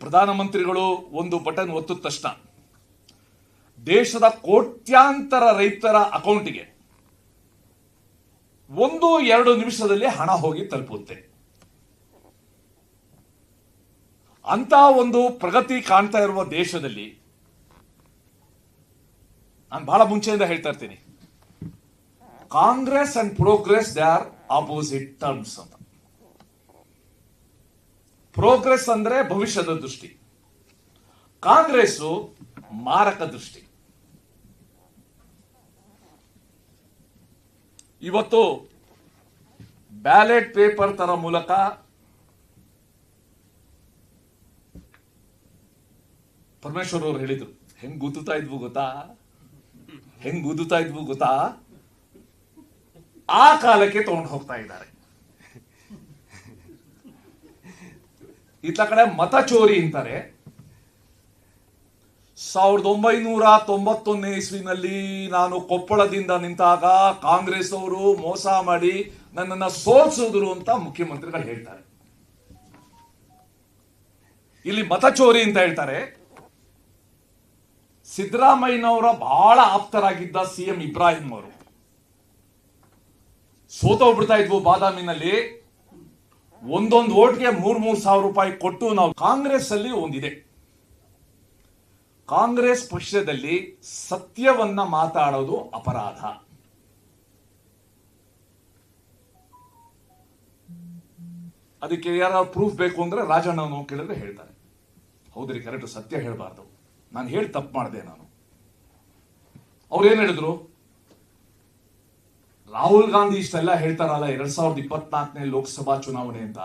ಪ್ರಧಾನಮಂತ್ರಿಗಳು ಒಂದು ಬಟನ್ ಒತ್ತಿದ ತಕ್ಷಣ ದೇಶದ ಕೋಟ್ಯಾಂತರ ರೈತರ ಅಕೌಂಟಿಗೆ 1-2 ನಿಮಿಷದಲ್ಲಿ ಹಣ ಹೋಗಿ ತಲುಪುತ್ತೆ. ಅಂತ ಒಂದು ಪ್ರಗತಿ ಕಾಣ್ತಾ ಇರುವ ದೇಶದಲ್ಲಿ ನಾನು ಬಹಳ ಮುಂಚೆಯಿಂದ ಹೇಳ್ತಾ ಇರ್ತೀನಿ, Congress and progress they are opposite terms ಅಂತ. ಪ್ರೋಗ್ರೆಸ್ ಅಂದ್ರೆ ಭವಿಷ್ಯದ ದೃಷ್ಟಿ, ಕಾಂಗ್ರೆಸ್ ಮಾರಕ ದೃಷ್ಟಿ. ಇವತ್ತು ಬ್ಯಾಲೆಟ್ ಪೇಪರ್ ತರ ಮೂಲಕ ಪರಮೇಶ್ವರ್ ಅವರು ಹೇಳಿದ್ರು, ಹೆಂಗ್ ಗುದ್ದುತ್ತಾ ಇದ್ವು ಗೊತ್ತಾ, ಆ ಕಾಲಕ್ಕೆ ತಗೊಂಡು ಹೋಗ್ತಾ ಇದ್ದಾರೆ. ಇತ್ತ ಕಡೆ ಮತ ಚೋರಿ ಅಂತಾರೆ. 1991 ಇಸ್ವಿನಲ್ಲಿ ನಾನು ಕೊಪ್ಪಳದಿಂದ ನಿಂತಾಗ ಕಾಂಗ್ರೆಸ್ ಅವರು ಮೋಸ ಮಾಡಿ ನನ್ನನ್ನು ಸೋಲಿಸಿದ್ರು ಅಂತ ಮುಖ್ಯಮಂತ್ರಿಗಳು ಹೇಳ್ತಾರೆ. ಇಲ್ಲಿ ಮತ ಚೋರಿ ಅಂತ ಹೇಳ್ತಾರೆ. ಸಿದ್ದರಾಮಯ್ಯನವರ ಬಹಳ ಆಪ್ತರಾಗಿದ್ದ ಸಿಎಂ ಇಬ್ರಾಹಿಂ ಅವರು ಸೋತೋಗ್ಬಿಡ್ತಾ ಇದ್ವು ಬಾದಾಮಿನಲ್ಲಿ. ಒಂದೊಂದು ಓಟ್ಗೆ 3,000 ರೂಪಾಯಿ ಕೊಟ್ಟು ನಾವು ಕಾಂಗ್ರೆಸ್ ಅಲ್ಲಿ ಒಂದಿದೆ, ಕಾಂಗ್ರೆಸ್ ಪಕ್ಷದಲ್ಲಿ ಸತ್ಯವನ್ನ ಮಾತಾಡೋದು ಅಪರಾಧ. ಅದಕ್ಕೆ ಯಾರು ಪ್ರೂಫ್ ಬೇಕು ಅಂದ್ರೆ ರಾಜಣ್ಣನನ್ನು ಕೇಳಿದ್ರೆ ಹೇಳ್ತಾರೆ, ಹೌದ್ರಿ ಕರೆಕ್ಟ್, ಸತ್ಯ ಹೇಳಬಾರ್ದು, ನಾನು ಹೇಳಿ ತಪ್ಪು ಮಾಡಿದೆ. ಅವ್ರೇನ್ ಹೇಳಿದ್ರು, ರಾಹುಲ್ ಗಾಂಧಿ ಇಷ್ಟೆಲ್ಲ ಹೇಳ್ತಾರಲ್ಲ 2024ನೇ ಲೋಕಸಭಾ ಚುನಾವಣೆ ಅಂತ,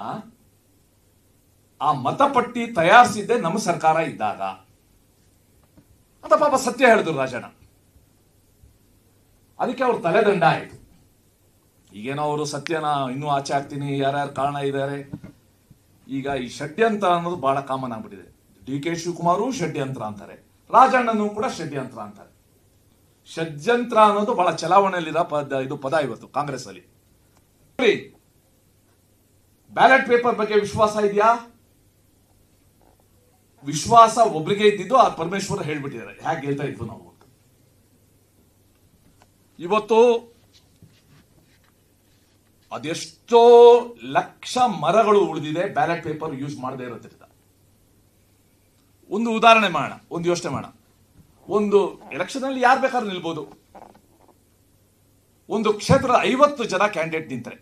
ಆ ಮತಪಟ್ಟಿ ತಯಾರಿಸಿದ್ದೆ ನಮ್ಮ ಸರ್ಕಾರ ಇದ್ದಾಗ ಅಂತ ಪಾಪ ಸತ್ಯ ಹೇಳಿದ್ರು ರಾಜಣ್ಣ. ಅದಕ್ಕೆ ಅವ್ರ ತಲೆದಂಡ ಆಯ್ತು. ಈಗೇನೋ ಅವರು ಸತ್ಯನ ಇನ್ನೂ ಆಚೆ ಹಾಕ್ತೀನಿ, ಯಾರ್ಯಾರು ಕಾರಣ ಇದ್ದಾರೆ. ಈಗ ಈ ಷಡ್ಯಂತ್ರ ಅನ್ನೋದು ಬಹಳ ಕಾಮನ್ ಆಗ್ಬಿಟ್ಟಿದೆ. ಡಿ.ಕೆ. ಶಿವಕುಮಾರು ಷಡ್ಯಂತ್ರ ಅಂತಾರೆ, ರಾಜಣ್ಣನು ಕೂಡ ಷಡ್ಯಂತ್ರ ಅಂತಾರೆ. ಷಡ್ಯಂತ್ರ ಅನ್ನೋದು ಬಹಳ ಚಲಾವಣೆಯಲ್ಲಿರೋ ಇದು ಪದ ಇವತ್ತು ಕಾಂಗ್ರೆಸ್ ಅಲ್ಲಿ. ಬ್ಯಾಲೆಟ್ ಪೇಪರ್ ಬಗ್ಗೆ ವಿಶ್ವಾಸ ಇದೆಯಾ? ವಿಶ್ವಾಸ ಒಬ್ಬರಿಗೆ ಇದ್ದಿದ್ದು ಆ ಪರಮೇಶ್ವರ್ ಹೇಳ್ಬಿಟ್ಟಿದ್ದಾರೆ, ಹೇಗೆ ಹೇಳ್ತಾ ಇದ್ವು ನಾವು. ಇವತ್ತು ಅದೆಷ್ಟೋ ಲಕ್ಷ ಮರಗಳು ಉಳಿದಿದೆ ಬ್ಯಾಲೆಟ್ ಪೇಪರ್ ಯೂಸ್ ಮಾಡದೇ ಇರೋದ್ರಿಂದ. ಒಂದು ಉದಾಹರಣೆ ಮಾಡೋಣ, ಒಂದು ಯೋಚನೆ ಮಾಡೋಣ. ಒಂದು ಎಲೆಕ್ಷನ್ ಅಲ್ಲಿ ಯಾರು ಬೇಕಾದ್ರೂ ನಿಲ್ಬಹುದು. ಒಂದು ಕ್ಷೇತ್ರದ 50 ಜನ ಕ್ಯಾಂಡಿಡೇಟ್ ನಿಂತರೆ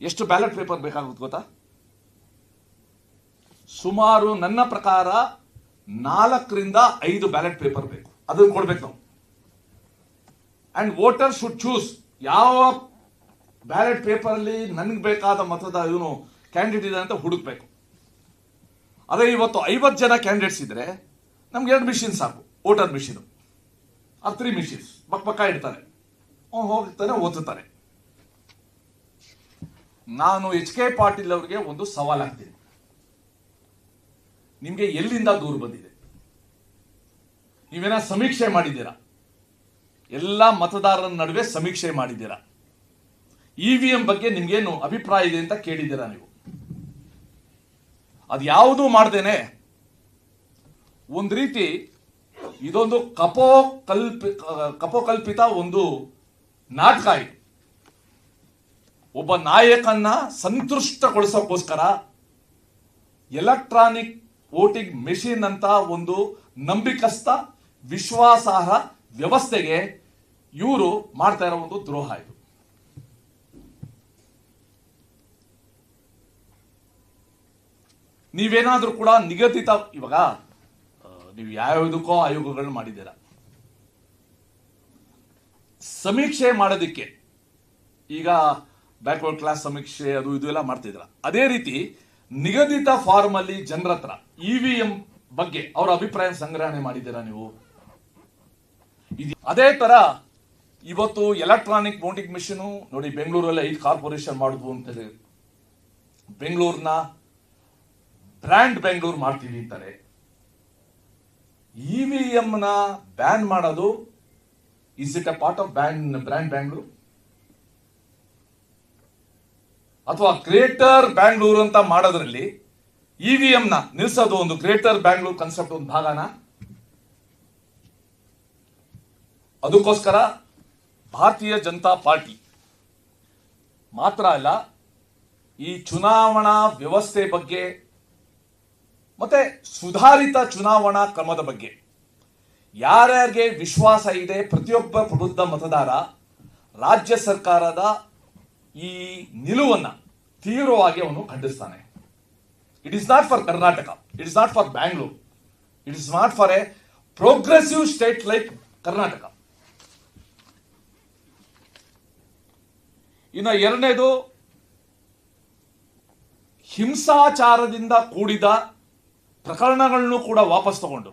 ಎಷ್ಟು ಬ್ಯಾಲೆಟ್ ಪೇಪರ್ ಬೇಕಾಗುತ್ತೆ ಗೊತ್ತಾ? ಸುಮಾರು ನನ್ನ ಪ್ರಕಾರ 4ರಿಂದ 5 ಬ್ಯಾಲೆಟ್ ಪೇಪರ್ ಬೇಕು. ಅದನ್ನು ಕೊಡ್ಬೇಕು ನಾವು. ಅಂಡ್ ವೋಟರ್ ಶುಡ್ ಚೂಸ್ ಯಾವ ಬ್ಯಾಲೆಟ್ ಪೇಪರ್ ಅಲ್ಲಿ ನನ್ಗೆ ಬೇಕಾದ ಮತದ ಇವನು ಕ್ಯಾಂಡಿಡೇಟ್ ಇದೆ ಅಂತ ಹುಡುಕ್ಬೇಕು. ಅದೇ ಇವತ್ತು 50 ಜನ ಕ್ಯಾಂಡಿಡೇಟ್ಸ್ ಇದ್ರೆ ನಮ್ಗೆ 2 ಮಿಷಿನ್ ಸಾಕು, ವೋಟರ್ ಮಿಷಿನ್. 3 ಮಿಷಿನ್ಸ್ ಪಕ್ಕ ಇಡ್ತಾರೆ, ಹೋಗ್ತಾನೆ ಓದುತ್ತಾರೆ. ನಾನು ಎಚ್.ಕೆ. ಪಾಟೀಲ್ ಅವರಿಗೆ ಒಂದು ಸವಾಲ್ ಹಾಕ್ತೀನಿ, ನಿಮ್ಗೆ ಎಲ್ಲಿಂದ ದೂರ ಬಂದಿದೆ? ನೀವೇನ ಸಮೀಕ್ಷೆ ಮಾಡಿದ್ದೀರಾ? ಎಲ್ಲ ಮತದಾರರ ನಡುವೆ ಸಮೀಕ್ಷೆ ಮಾಡಿದ್ದೀರಾ? ಇವಿಎಂ ಬಗ್ಗೆ ನಿಮ್ಗೇನು ಅಭಿಪ್ರಾಯ ಇದೆ ಅಂತ ಕೇಳಿದ್ದೀರಾ ನೀವು? ಅದು ಯಾವುದೂ ಮಾಡ್ದೇನೆ ಒಂದು ರೀತಿ ಇದೊಂದು ಕಪೋಕಲ್ಪಿತ ಒಂದು ನಾಟಕ. ಇದು ಒಬ್ಬ ನಾಯಕನ್ನ ಸಂತುಷ್ಟಗೊಳಿಸೋಕ್ಕೋಸ್ಕರ ಎಲೆಕ್ಟ್ರಾನಿಕ್ ವೋಟಿಂಗ್ ಮೆಷಿನ್ ಅಂತ ಒಂದು ನಂಬಿಕಸ್ಥ ವಿಶ್ವಾಸಾರ್ಹ ವ್ಯವಸ್ಥೆಗೆ ಇವರು ಮಾಡ್ತಾ ಇರೋ ಒಂದು ದ್ರೋಹ ಇದು. ನೀವೇನಾದ್ರೂ ಕೂಡ ನಿಗದಿತ, ಇವಾಗ ನೀವು ಯಾವ್ಯಾವುದಕ್ಕೋ ಆಯೋಗಗಳು ಮಾಡಿದ್ದೀರಾ, ಸಮೀಕ್ಷೆ ಮಾಡೋದಿಕ್ಕೆ ಈಗ ಬ್ಯಾಕ್ವರ್ಡ್ ಕ್ಲಾಸ್ ಸಮೀಕ್ಷೆ ಅದು ಇದು ಎಲ್ಲ ಮಾಡ್ತಿದ್ರ. ಅದೇ ರೀತಿ ನಿಗದಿತ ಫಾರ್ಮ್ ಅಲ್ಲಿ ಜನರ ಹತ್ರ ಇವಿಎಂ ಬಗ್ಗೆ ಅವರ ಅಭಿಪ್ರಾಯ ಸಂಗ್ರಹಣೆ ಮಾಡಿದ್ದೀರಾ ನೀವು? ಅದೇ ತರ ಇವತ್ತು ಎಲೆಕ್ಟ್ರಾನಿಕ್ ವೋಟಿಂಗ್ ಮಿಷಿನ್ ನೋಡಿ, ಬೆಂಗಳೂರಲ್ಲಿ 5 ಕಾರ್ಪೊರೇಷನ್ ಮಾಡುದು ಅಂತ ಹೇಳಿ ಬೆಂಗಳೂರಿನ ಬ್ರ್ಯಾಂಡ್ ಬೆಂಗಳೂರು ಮಾಡ್ತೀವಿ ಅಂತಾರೆ. ಇವಿಎಂ ನ ಬ್ಯಾನ್ ಮಾಡೋದು, is it a part of brand Bangalore ಅಥವಾ ಗ್ರೇಟರ್ ಬ್ಯಾಂಗ್ಳೂರ್ ಅಂತ ಮಾಡೋದ್ರಲ್ಲಿ ಇವಿಎಂ ನ ನಿಲ್ಸೋದು ಒಂದು ಗ್ರೇಟರ್ ಬ್ಯಾಂಗ್ಳೂರ್ ಕಾನ್ಸೆಪ್ಟ್ ಒಂದು ಭಾಗನ. ಅದಕ್ಕೋಸ್ಕರ ಭಾರತೀಯ ಜನತಾ ಪಾರ್ಟಿ ಮಾತ್ರ ಅಲ್ಲ, ಈ ಚುನಾವಣಾ ವ್ಯವಸ್ಥೆ ಬಗ್ಗೆ ಮತ್ತೆ ಸುಧಾರಿತ ಚುನಾವಣಾ ಕ್ರಮದ ಬಗ್ಗೆ ಯಾರ್ಯಾರಿಗೆ ವಿಶ್ವಾಸ ಇದೆ, ಪ್ರತಿಯೊಬ್ಬ ಪ್ರಬುದ್ಧ ಮತದಾರ ರಾಜ್ಯ ಸರ್ಕಾರದ ಈ ನಿಲುವನ್ನ ತೀವ್ರವಾಗಿ ಅವನು ಖಂಡಿಸ್ತಾನೆ. It is not for Karnataka, it is not for Bangalore, it is not for a progressive state like Karnataka. ಇನ್ನು ಎರಡನೇದು, ಹಿಂಸಾಚಾರದಿಂದ ಕೂಡಿದ ಪ್ರಕರಣಗಳನ್ನು ಕೂಡ ವಾಪಸ್ ತಗೊಂಡು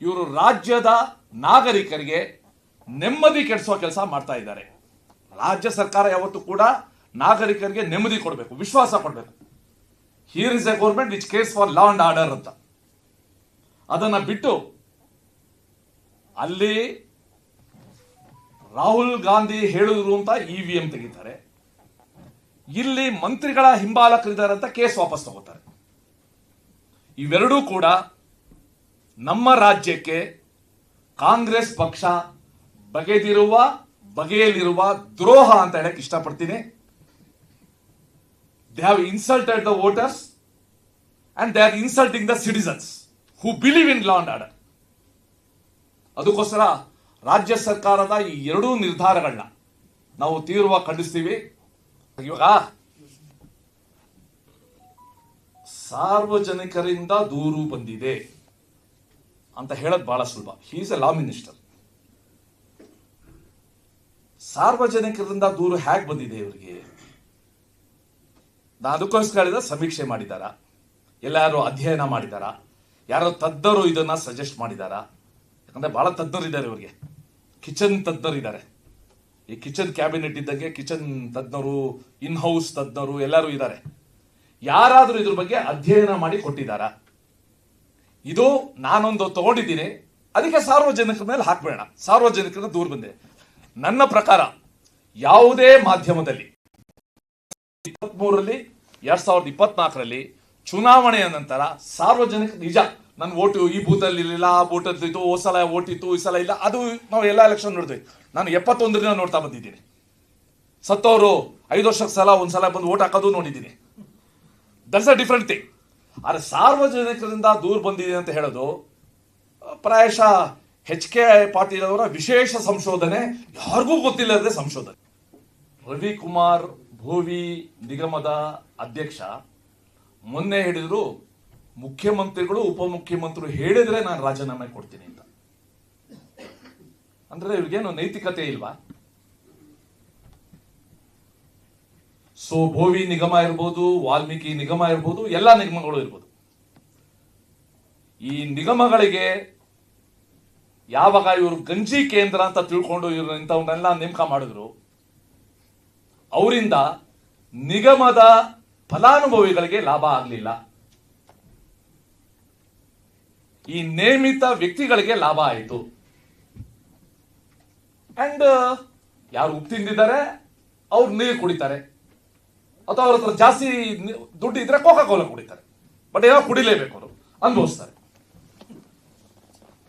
ಇವರು ರಾಜ್ಯದ ನಾಗರಿಕರಿಗೆ ನೆಮ್ಮದಿ ಕೆಡಿಸುವ ಕೆಲಸ ಮಾಡ್ತಾ ಇದ್ದಾರೆ. ರಾಜ್ಯ ಸರ್ಕಾರ ಯಾವತ್ತೂ ಕೂಡ ನಾಗರಿಕರಿಗೆ ನೆಮ್ಮದಿ ಕೊಡಬೇಕು, ವಿಶ್ವಾಸ ಕೊಡಬೇಕು. Here is A government which CARES for law and order ಅಂತ. ಅದನ್ನ ಬಿಟ್ಟು ಅಲ್ಲಿ ರಾಹುಲ್ ಗಾಂಧಿ ಹೇಳಿದ್ರು ಅಂತ ಇವಿಎಂ ತೆಗಿತಾರೆ, ಇಲ್ಲಿ ಮಂತ್ರಿಗಳ ಹಿಂಬಾಲಕರಿದ್ದಾರೆ ಅಂತ ಕೇಸ್ ವಾಪಸ್ ತಗೋತಾರೆ. ಇವೆರಡೂ ಕೂಡ ನಮ್ಮ ರಾಜ್ಯಕ್ಕೆ ಕಾಂಗ್ರೆಸ್ ಪಕ್ಷ ಬಗೆಯಲ್ಲಿರುವ ದ್ರೋಹ ಅಂತ ಹೇಳಕ್ ಇಷ್ಟಪಡ್ತೀನಿ. They have insulted the voters and they are insulting the citizens who believe in law and order. ಅದಕ್ಕೋಸ್ಕರ ರಾಜ್ಯ ಸರ್ಕಾರದ ಈ ಎರಡೂ ನಿರ್ಧಾರಗಳನ್ನ ನಾವು ತೀವ್ರವಾಗಿ ಖಂಡಿಸ್ತೀವಿ. ಇವಾಗ ಸಾರ್ವಜನಿಕರಿಂದ ದೂರು ಬಂದಿದೆ ಅಂತ ಹೇಳೋದು ಬಹಳ ಸುಲಭ. He is a law minister. ಸಾರ್ವಜನಿಕರಿಂದ ದೂರು ಹೇಗೆ ಬಂದಿದೆ ಇವರಿಗೆ? ಅದಕ್ಕೋಸ್ಕರ ಸಮೀಕ್ಷೆ ಮಾಡಿದಾರ, ಎಲ್ಲಾರು ಅಧ್ಯಯನ ಮಾಡಿದಾರ, ಯಾರೋ ತಜ್ಞರು ಇದನ್ನ ಸಜೆಸ್ಟ್ ಮಾಡಿದಾರ? ಯಾಕಂದ್ರೆ ಬಹಳ ತಜ್ಞರು ಇದ್ದಾರೆ ಇವರಿಗೆ, ಕಿಚನ್ ತಜ್ಞರು ಇದ್ದಾರೆ. ಈ ಕಿಚನ್ ಕ್ಯಾಬಿನೆಟ್ ಇದ್ದಂಗೆ ಕಿಚನ್ ತಜ್ಞರು, ಇನ್ ಹೌಸ್ ತಜ್ಞರು ಎಲ್ಲರೂ ಇದ್ದಾರೆ. ಯಾರಾದ್ರೂ ಇದ್ರ ಬಗ್ಗೆ ಅಧ್ಯಯನ ಮಾಡಿ ಕೊಟ್ಟಿದ್ದಾರ? ಇದು ನಾನೊಂದು ತಗೊಂಡಿದ್ದೀನಿ, ಅದಕ್ಕೆ ಸಾರ್ವಜನಿಕರ ಮೇಲೆ ಹಾಕ್ಬೇಡ, ಸಾರ್ವಜನಿಕರ ದೂರ ಬಂದೆ. ನನ್ನ ಪ್ರಕಾರ ಯಾವುದೇ ಮಾಧ್ಯಮದಲ್ಲಿ 23ರಲ್ಲಿ 2024ರಲ್ಲಿ ಚುನಾವಣೆಯ ನಂತರ ಸಾರ್ವಜನಿಕ ನಿಜ ನನ್ನ ಓಟು ಈ ಬೂತಲ್ಲಿ ಇರಲಿಲ್ಲ, ಆ ಬೂತಲ್ಲಿ ಇತ್ತು, ಓ ಸಲ ಓಟ್ ಇತ್ತು, ಈ ಸಲ ಇಲ್ಲ, ಅದು ನಾವು ಎಲ್ಲ ಎಲೆಕ್ಷನ್ ನೋಡಿದ್ವಿ. ನಾನು 71ರಿಂದ ನೋಡ್ತಾ ಬಂದಿದ್ದೀನಿ. ಸತ್ತವರು 5 ವರ್ಷಕ್ಕೆ ಸಲ ಒಂದ್ಸಲ ಬಂದು ಓಟ್ ಹಾಕೋದು ನೋಡಿದ್ದೀನಿ. That's a different thing. ಆದರೆ ಸಾರ್ವಜನಿಕರಿಂದ ದೂರ ಬಂದಿದೆ ಅಂತ ಹೇಳೋದು ಪ್ರಾಯಶಃ HK ಪಾಟೀಲ್ ಅವರ ವಿಶೇಷ ಸಂಶೋಧನೆ, ಯಾರಿಗೂ ಗೊತ್ತಿಲ್ಲದೆ ಸಂಶೋಧನೆ. ರವಿಕುಮಾರ್ ಭೋವಿ ನಿಗಮದ ಅಧ್ಯಕ್ಷ ಮೊನ್ನೆ ಹೇಳಿದ್ರು, ಮುಖ್ಯಮಂತ್ರಿಗಳು ಉಪಮುಖ್ಯಮಂತ್ರಿ ಹೇಳಿದ್ರೆ ನಾನು ರಾಜೀನಾಮೆ ಕೊಡ್ತೀನಿ ಅಂತ. ಅಂದ್ರೆ ಇವ್ರಿಗೇನು ನೈತಿಕತೆ ಇಲ್ವಾ? ಸೊ ಭೋವಿ ನಿಗಮ ಇರ್ಬೋದು, ವಾಲ್ಮೀಕಿ ನಿಗಮ ಇರ್ಬೋದು, ಎಲ್ಲಾ ನಿಗಮಗಳು ಇರ್ಬೋದು, ಈ ನಿಗಮಗಳಿಗೆ ಯಾವಾಗ ಇವರು ಗಂಜಿ ಕೇಂದ್ರ ಅಂತ ತಿಳ್ಕೊಂಡು ಇವರು ಇಂಥವನ್ನೆಲ್ಲ ನೇಮಕ ಮಾಡಿದ್ರು, ಅವರಿಂದ ನಿಗಮದ ಫಲಾನುಭವಿಗಳಿಗೆ ಲಾಭ ಆಗಲಿಲ್ಲ, ಈ ನೇಮಿತ ವ್ಯಕ್ತಿಗಳಿಗೆ ಲಾಭ ಆಯಿತು. ಅಂಡ್ ಯಾರು ಉಪ್ಪು ತಿಂದಿದ್ದಾರೆ ಅವ್ರು ನೀರು ಕುಡಿತಾರೆ, ಅಥವಾ ಅವ್ರ ಹತ್ರ ಜಾಸ್ತಿ ದುಡ್ಡು ಇದ್ರೆ ಕೋಕಾ ಕೋಲಾ ಕುಡಿತಾರೆ. ಬಟ್ ಏನೋ ಕುಡಿಲೇಬೇಕು, ಅವರು ಅನುಭವಿಸ್ತಾರೆ.